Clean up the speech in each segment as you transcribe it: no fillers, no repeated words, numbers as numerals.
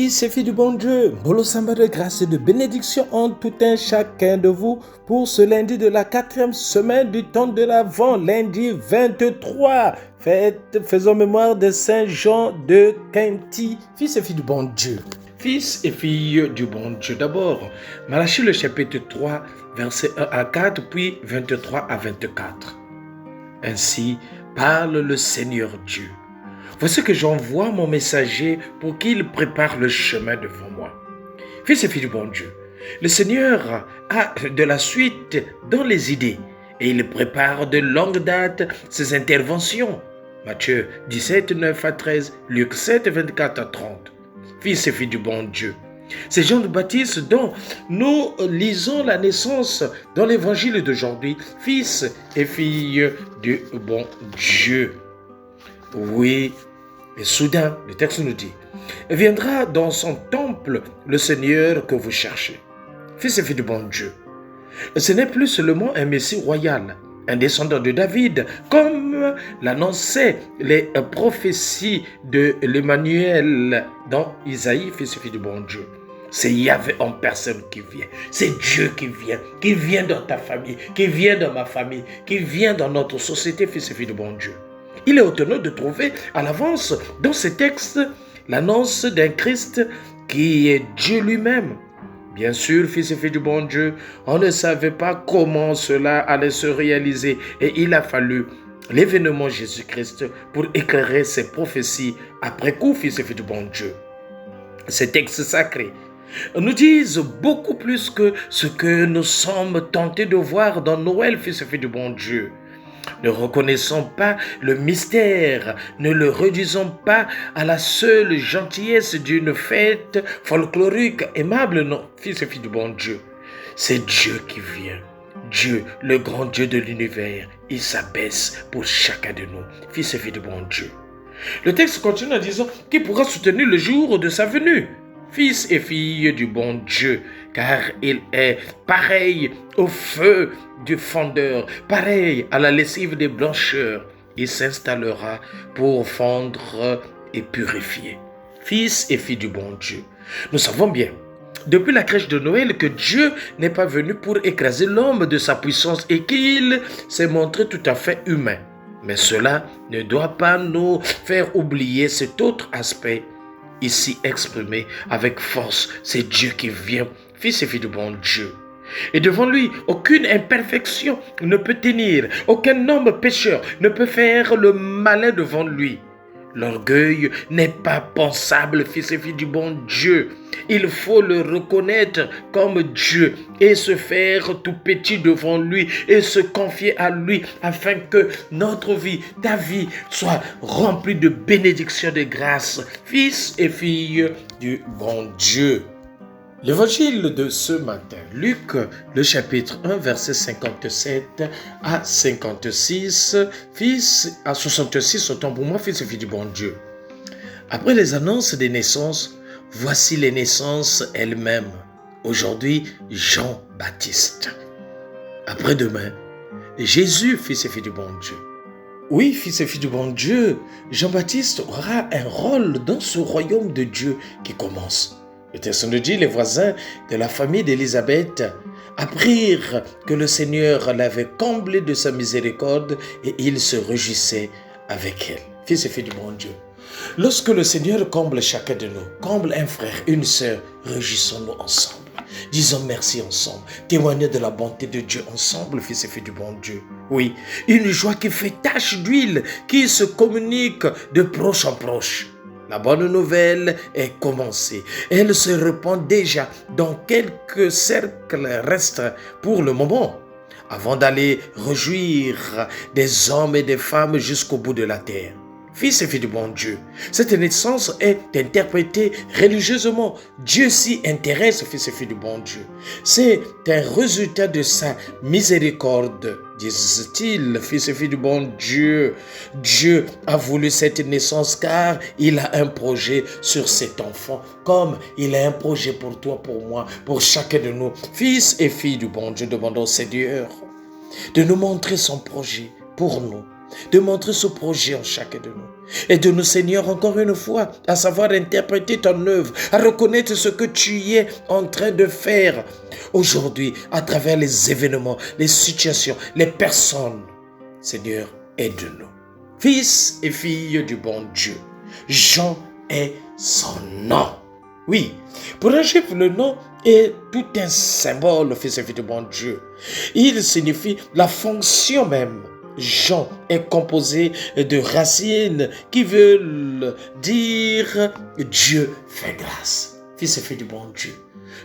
Fils et filles du bon Dieu, Bolo Samba de grâce et de bénédiction en tout un chacun de vous pour ce lundi de la 4e semaine du temps de l'Avent, lundi 23. Faisons mémoire de Saint Jean de Quinty, fils et filles du bon Dieu. Fils et filles du bon Dieu. D'abord, Malachie le chapitre 3, versets 1 à 4, puis 23 à 24. Ainsi parle le Seigneur Dieu. Voici que j'envoie mon messager pour qu'il prépare le chemin devant moi. Fils et filles du bon Dieu, le Seigneur a de la suite dans les idées et il prépare de longue date ses interventions. Matthieu 17, 9 à 13, Luc 7, 24 à 30. Fils et filles du bon Dieu, c'est Jean le Baptiste dont nous lisons la naissance dans l'évangile d'aujourd'hui. Fils et filles du bon Dieu. Oui, et soudain, le texte nous dit, viendra dans son temple le Seigneur que vous cherchez. Fils et filles du bon Dieu, ce n'est plus seulement un Messie royal, un descendant de David, comme l'annonçaient les prophéties de l'Emmanuel dans Isaïe, fils et filles du bon Dieu. C'est Yahvé en personne qui vient. C'est Dieu qui vient dans ta famille, qui vient dans ma famille, qui vient dans notre société, fils et filles du bon Dieu. Il est étonnant de trouver à l'avance dans ces textes l'annonce d'un Christ qui est Dieu lui-même. Bien sûr, fils et filles du bon Dieu, on ne savait pas comment cela allait se réaliser et il a fallu l'événement Jésus-Christ pour éclairer ces prophéties après coup, fils et filles du bon Dieu. Ces textes sacrés nous disent beaucoup plus que ce que nous sommes tentés de voir dans Noël, fils et filles du bon Dieu. Ne reconnaissons pas le mystère, ne le réduisons pas à la seule gentillesse d'une fête folklorique aimable, non, fils et filles du bon Dieu. C'est Dieu qui vient. Dieu, le grand Dieu de l'univers, il s'abaisse pour chacun de nous, fils et filles du bon Dieu. Le texte continue en disant qu'il pourra soutenir le jour de sa venue. Fils et filles du bon Dieu, car il est pareil au feu du fondeur, pareil à la lessive des blancheurs. Il s'installera pour fondre et purifier. Fils et filles du bon Dieu, nous savons bien, depuis la crèche de Noël, que Dieu n'est pas venu pour écraser l'homme de sa puissance et qu'il s'est montré tout à fait humain. Mais cela ne doit pas nous faire oublier cet autre aspect ici exprimé avec force. C'est Dieu qui vient, fils et filles du bon Dieu. Et devant lui, aucune imperfection ne peut tenir, aucun homme pécheur ne peut faire le malin devant lui. L'orgueil n'est pas pensable, fils et filles du bon Dieu. Il faut le reconnaître comme Dieu et se faire tout petit devant lui et se confier à lui afin que notre vie, ta vie, soit remplie de bénédictions de grâce, fils et filles du bon Dieu. L'évangile de ce matin, Luc, le chapitre 1, verset 57 à 56, à 66, autant pour moi, fils et filles du bon Dieu. Après les annonces des naissances, voici les naissances elles-mêmes. Aujourd'hui, Jean-Baptiste. Après-demain, Jésus, fils et filles du bon Dieu. Oui, fils et filles du bon Dieu, Jean-Baptiste aura un rôle dans ce royaume de Dieu qui commence. Le texte nous dit, les voisins de la famille d'Élisabeth apprirent que le Seigneur l'avait comblée de sa miséricorde et ils se réjouissaient avec elle. Fils et filles du bon Dieu, lorsque le Seigneur comble chacun de nous, comble un frère, une sœur, réjouissons-nous ensemble. Disons merci ensemble, témoignons de la bonté de Dieu ensemble, fils et filles du bon Dieu. Oui, une joie qui fait tache d'huile, qui se communique de proche en proche. La bonne nouvelle est commencée. Elle se répand déjà dans quelques cercles restreints pour le moment, avant d'aller réjouir des hommes et des femmes jusqu'au bout de la terre. Fils et filles du bon Dieu, cette naissance est interprétée religieusement. Dieu s'y intéresse, fils et filles du bon Dieu. C'est un résultat de sa miséricorde, disent-ils, fils et filles du bon Dieu. Dieu a voulu cette naissance car il a un projet sur cet enfant, comme il a un projet pour toi, pour moi, pour chacun de nous. Fils et filles du bon Dieu, demandons au Seigneur de nous montrer son projet pour nous, de montrer ce projet en chacun de nous. Aide-nous, Seigneur, encore une fois, à savoir interpréter ton œuvre, à reconnaître ce que tu es en train de faire aujourd'hui à travers les événements, les situations, les personnes. Seigneur, aide-nous. Fils et filles du bon Dieu, Jean est son nom. Oui, pour un juif, le nom est tout un symbole, fils et filles du bon Dieu. Il signifie la fonction même. Jean est composé de racines qui veulent dire Dieu fait grâce. Fils et filles du bon Dieu,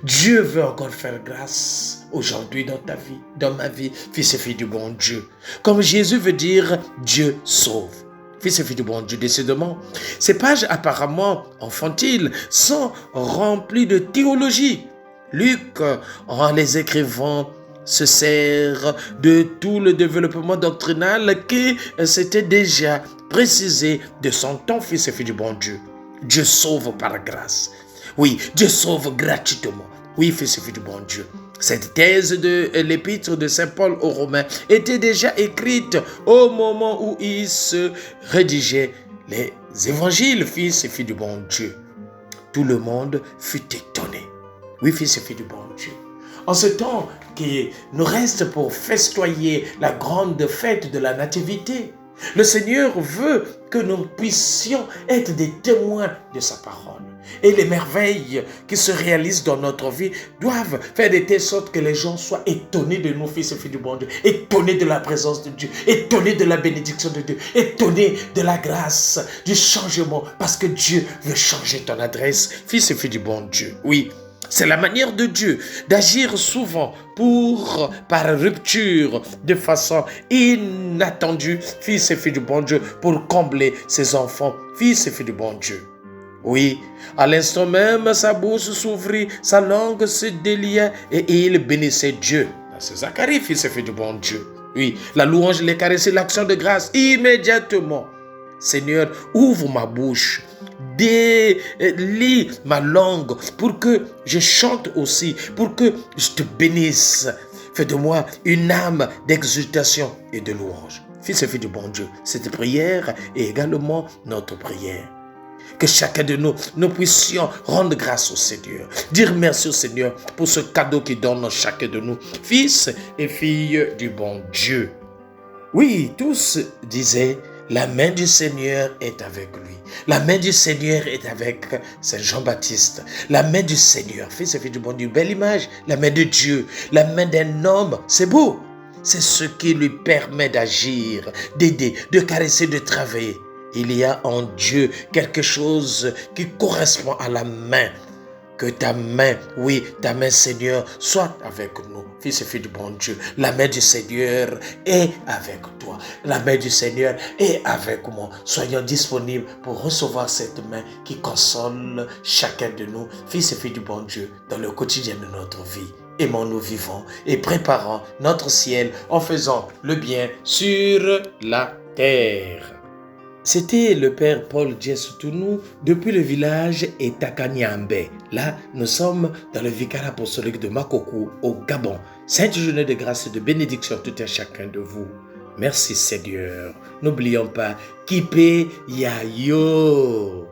Dieu veut encore faire grâce aujourd'hui dans ta vie, dans ma vie, fils et filles du bon Dieu. Comme Jésus veut dire Dieu sauve. Fils et filles du bon Dieu, décidément, ces pages apparemment infantiles sont remplies de théologie. Luc, en les écrivant, se sert de tout le développement doctrinal qui s'était déjà précisé de son temps, fils et filles du bon Dieu. Dieu sauve par grâce. Oui, Dieu sauve gratuitement. Oui, fils et filles du bon Dieu. Cette thèse de l'épître de Saint Paul aux Romains était déjà écrite au moment où il se rédigeait les évangiles, fils et filles du bon Dieu. Tout le monde fut étonné. Oui, fils et filles du bon Dieu. En ce temps qui nous reste pour festoyer la grande fête de la Nativité, le Seigneur veut que nous puissions être des témoins de sa parole. Et les merveilles qui se réalisent dans notre vie doivent faire de telle sorte que les gens soient étonnés de nous, fils et filles du bon Dieu, étonnés de la présence de Dieu, étonnés de la bénédiction de Dieu, étonnés de la grâce, du changement, parce que Dieu veut changer ton adresse, fils et filles du bon Dieu. Oui, c'est la manière de Dieu d'agir souvent par rupture, de façon inattendue, fils et filles du bon Dieu, pour combler ses enfants, fils et filles du bon Dieu. Oui, à l'instant même, sa bouche s'ouvrit, sa langue se délia et il bénissait Dieu. C'est Zacharie, fils et fille du bon Dieu. Oui, la louange, les caresses, l'action de grâce, immédiatement. Seigneur, ouvre ma bouche, délie ma langue pour que je chante aussi, pour que je te bénisse. Fais de moi une âme d'exultation et de louange. Fils et fille du bon Dieu, cette prière est également notre prière. Que chacun de nous puissions rendre grâce au Seigneur. Dire merci au Seigneur pour ce cadeau qu'il donne à chacun de nous, fils et filles du bon Dieu. Oui, tous disaient, la main du Seigneur est avec lui. La main du Seigneur est avec Saint Jean-Baptiste. La main du Seigneur, fils et filles du bon Dieu, belle image. La main de Dieu, la main d'un homme, c'est beau. C'est ce qui lui permet d'agir, d'aider, de caresser, de travailler. Il y a en Dieu quelque chose qui correspond à la main. Que ta main, oui, ta main Seigneur, soit avec nous, fils et filles du bon Dieu. La main du Seigneur est avec toi. La main du Seigneur est avec moi. Soyons disponibles pour recevoir cette main qui console chacun de nous, fils et filles du bon Dieu, dans le quotidien de notre vie. Aimons-nous vivants et préparons notre ciel en faisant le bien sur la terre. C'était le père Paul Diesoutounou depuis le village Etakanyambe. Là, nous sommes dans le vicaire apostolique de Makokou au Gabon. Sainte journée de grâce et de bénédiction tout un chacun de vous. Merci Seigneur. N'oublions pas, Kipe Yayo.